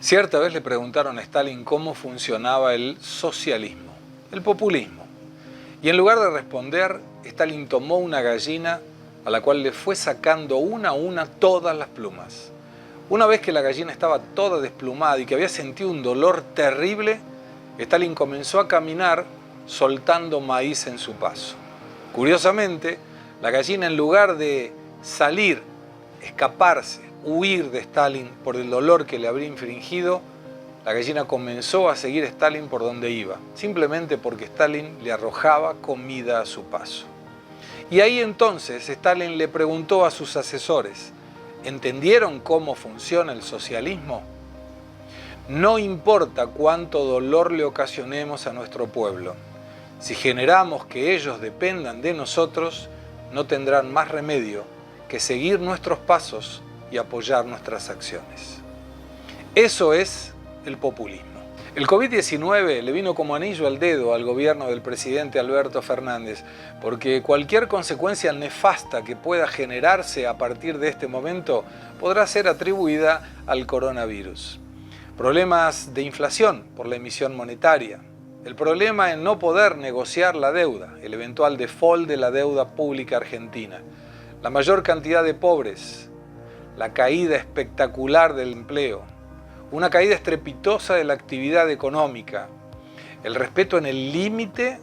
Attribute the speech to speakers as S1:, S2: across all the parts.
S1: Cierta vez le preguntaron a Stalin cómo funcionaba el socialismo, el populismo. Y en lugar de responder, Stalin tomó una gallina a la cual le fue sacando una a una todas las plumas. Una vez que la gallina estaba toda desplumada y que había sentido un dolor terrible, Stalin comenzó a caminar soltando maíz en su paso. Curiosamente, la gallina, en lugar de salir, escaparse, huir de Stalin por el dolor que le habría infligido, la gallina comenzó a seguir a Stalin por donde iba, simplemente porque Stalin le arrojaba comida a su paso. Y ahí entonces Stalin le preguntó a sus asesores: ¿entendieron cómo funciona el socialismo? No importa cuánto dolor le ocasionemos a nuestro pueblo, si generamos que ellos dependan de nosotros, no tendrán más remedio que seguir nuestros pasos y apoyar nuestras acciones. Eso es el populismo. El COVID-19 le vino como anillo al dedo al gobierno del presidente Alberto Fernández, porque cualquier consecuencia nefasta que pueda generarse a partir de este momento podrá ser atribuida al coronavirus. Problemas de inflación por la emisión monetaria, el problema en no poder negociar la deuda, el eventual default de la deuda pública argentina, la mayor cantidad de pobres, la caída espectacular del empleo, una caída estrepitosa de la actividad económica, el respeto en el límite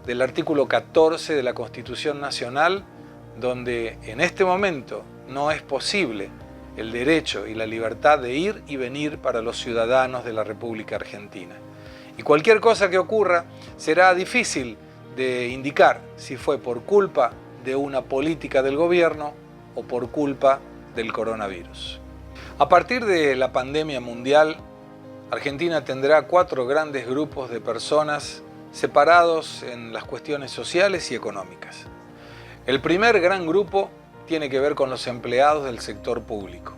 S1: del artículo 14 de la Constitución Nacional, donde en este momento no es posible el derecho y la libertad de ir y venir para los ciudadanos de la República Argentina. Y cualquier cosa que ocurra será difícil de indicar si fue por culpa de una política del gobierno o por culpa del coronavirus. A partir de la pandemia mundial, Argentina tendrá 4 grandes grupos de personas separados en las cuestiones sociales y económicas. El primer gran grupo tiene que ver con los empleados del sector público,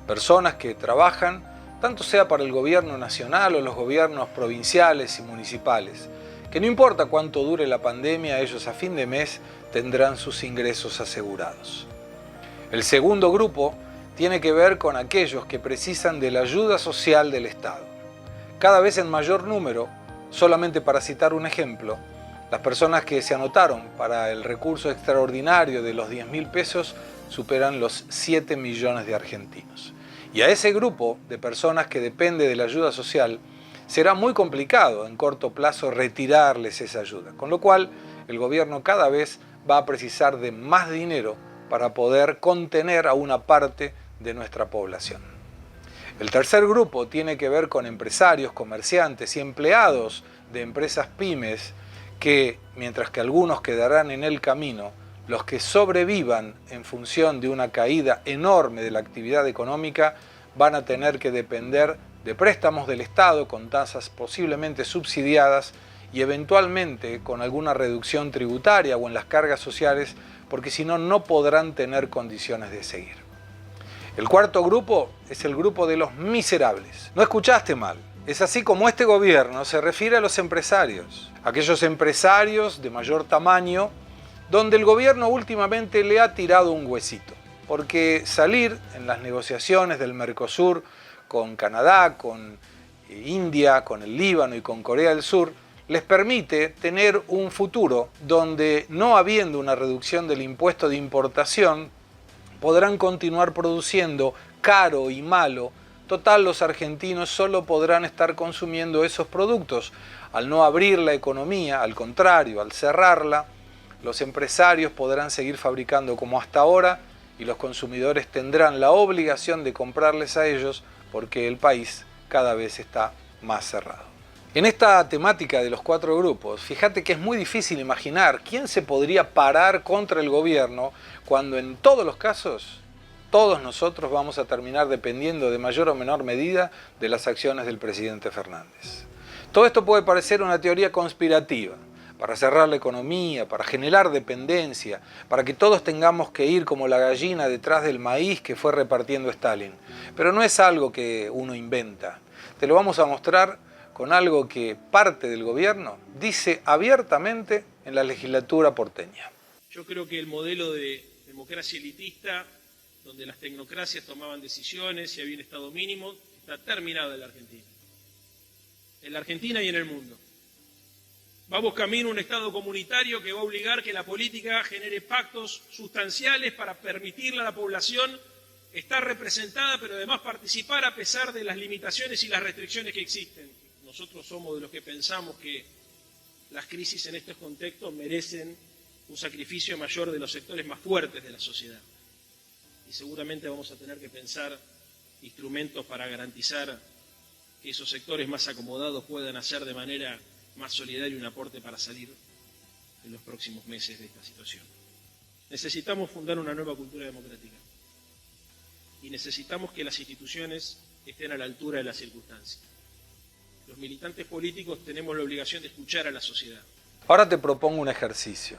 S1: personas que trabajan tanto sea para el gobierno nacional o los gobiernos provinciales y municipales, que no importa cuánto dure la pandemia, ellos a fin de mes tendrán sus ingresos asegurados. El segundo grupo tiene que ver con aquellos que precisan de la ayuda social del Estado. Cada vez en mayor número, solamente para citar un ejemplo, las personas que se anotaron para el recurso extraordinario de los 10.000 pesos superan los 7 millones de argentinos. Y a ese grupo de personas que depende de la ayuda social, será muy complicado en corto plazo retirarles esa ayuda, con lo cual el gobierno cada vez va a precisar de más dinero para poder contener a una parte de nuestra población. El tercer grupo tiene que ver con empresarios, comerciantes y empleados de empresas pymes que, mientras que algunos quedarán en el camino, los que sobrevivan en función de una caída enorme de la actividad económica van a tener que depender de préstamos del Estado con tasas posiblemente subsidiadas y eventualmente con alguna reducción tributaria o en las cargas sociales, porque si no, no podrán tener condiciones de seguir. El cuarto grupo es el grupo de los miserables. No escuchaste mal. Es así como este gobierno se refiere a los empresarios, aquellos empresarios de mayor tamaño, donde el gobierno últimamente le ha tirado un huesito, porque salir en las negociaciones del Mercosur con Canadá, con India, con el Líbano y con Corea del Sur, les permite tener un futuro donde, no habiendo una reducción del impuesto de importación, podrán continuar produciendo caro y malo. Total, los argentinos solo podrán estar consumiendo esos productos. Al no abrir la economía, al contrario, al cerrarla, los empresarios podrán seguir fabricando como hasta ahora y los consumidores tendrán la obligación de comprarles a ellos porque el país cada vez está más cerrado. En esta temática de los 4 grupos, fíjate que es muy difícil imaginar quién se podría parar contra el gobierno cuando en todos los casos todos nosotros vamos a terminar dependiendo de mayor o menor medida de las acciones del presidente Fernández. Todo esto puede parecer una teoría conspirativa, para cerrar la economía, para generar dependencia, para que todos tengamos que ir como la gallina detrás del maíz que fue repartiendo Stalin. Pero no es algo que uno inventa. Te lo vamos a mostrar con algo que parte del gobierno dice abiertamente en la legislatura porteña.
S2: Yo creo que el modelo de democracia elitista, donde las tecnocracias tomaban decisiones y había un Estado mínimo, está terminado en la Argentina y en el mundo. Vamos camino a un Estado comunitario que va a obligar que la política genere pactos sustanciales para permitirle a la población estar representada, pero además participar a pesar de las limitaciones y las restricciones que existen. Nosotros somos de los que pensamos que las crisis en estos contextos merecen un sacrificio mayor de los sectores más fuertes de la sociedad. Y seguramente vamos a tener que pensar instrumentos para garantizar que esos sectores más acomodados puedan hacer de manera más solidaria un aporte para salir en los próximos meses de esta situación. Necesitamos fundar una nueva cultura democrática y necesitamos que las instituciones estén a la altura de las circunstancias. Los militantes políticos tenemos la obligación de escuchar a la sociedad.
S1: Ahora te propongo un ejercicio.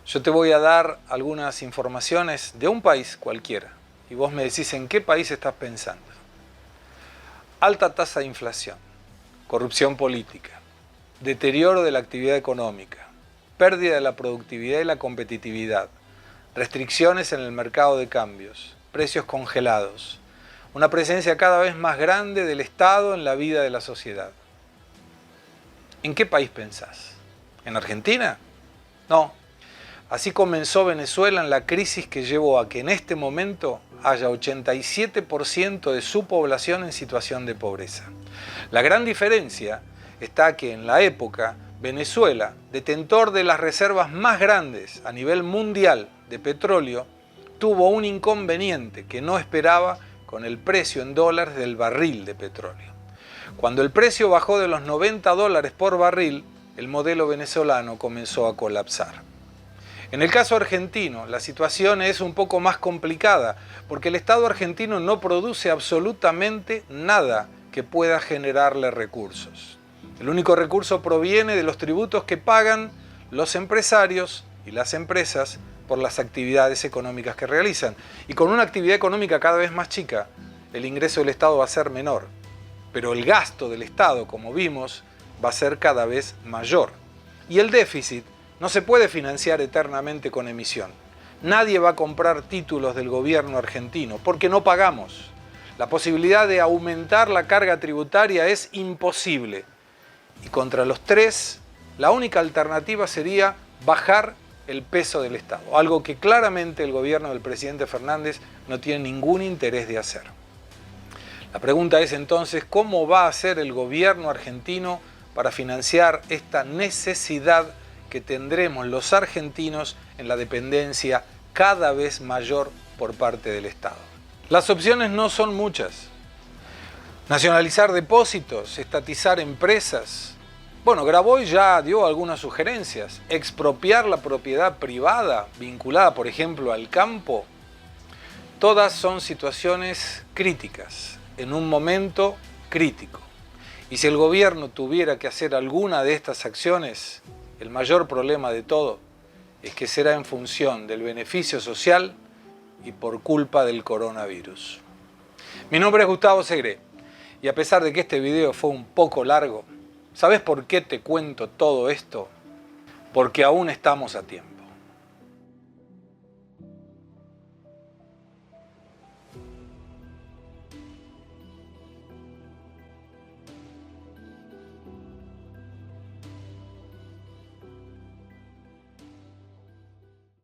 S1: Yo te voy a dar algunas informaciones de un país cualquiera y vos me decís en qué país estás pensando. Alta tasa de inflación, corrupción política, deterioro de la actividad económica, pérdida de la productividad y la competitividad, restricciones en el mercado de cambios, precios congelados, una presencia cada vez más grande del Estado en la vida de la sociedad. ¿En qué país pensás? ¿En Argentina? No. Así comenzó Venezuela en la crisis que llevó a que en este momento haya 87% de su población en situación de pobreza. La gran diferencia está que en la época Venezuela, detentor de las reservas más grandes a nivel mundial de petróleo, tuvo un inconveniente que no esperaba con el precio en dólares del barril de petróleo. Cuando el precio bajó de los $90 por barril, el modelo venezolano comenzó a colapsar. En el caso argentino, la situación es un poco más complicada porque el Estado argentino no produce absolutamente nada que pueda generarle recursos. El único recurso proviene de los tributos que pagan los empresarios y las empresas por las actividades económicas que realizan. Y con una actividad económica cada vez más chica, el ingreso del Estado va a ser menor. Pero el gasto del Estado, como vimos, va a ser cada vez mayor. Y el déficit no se puede financiar eternamente con emisión. Nadie va a comprar títulos del gobierno argentino porque no pagamos. La posibilidad de aumentar la carga tributaria es imposible. Y contra los tres, la única alternativa sería bajar el peso del Estado, algo que claramente el gobierno del presidente Fernández no tiene ningún interés de hacer. La pregunta es entonces, ¿cómo va a hacer el gobierno argentino para financiar esta necesidad que tendremos los argentinos en la dependencia cada vez mayor por parte del Estado? Las opciones no son muchas. Nacionalizar depósitos, estatizar empresas. Bueno, Grabois ya dio algunas sugerencias. Expropiar la propiedad privada vinculada, por ejemplo, al campo. Todas son situaciones críticas, en un momento crítico. Y si el gobierno tuviera que hacer alguna de estas acciones, el mayor problema de todo es que será en función del beneficio social y por culpa del coronavirus. Mi nombre es Gustavo Segré y a pesar de que este video fue un poco largo, ¿sabes por qué te cuento todo esto? Porque aún estamos a tiempo.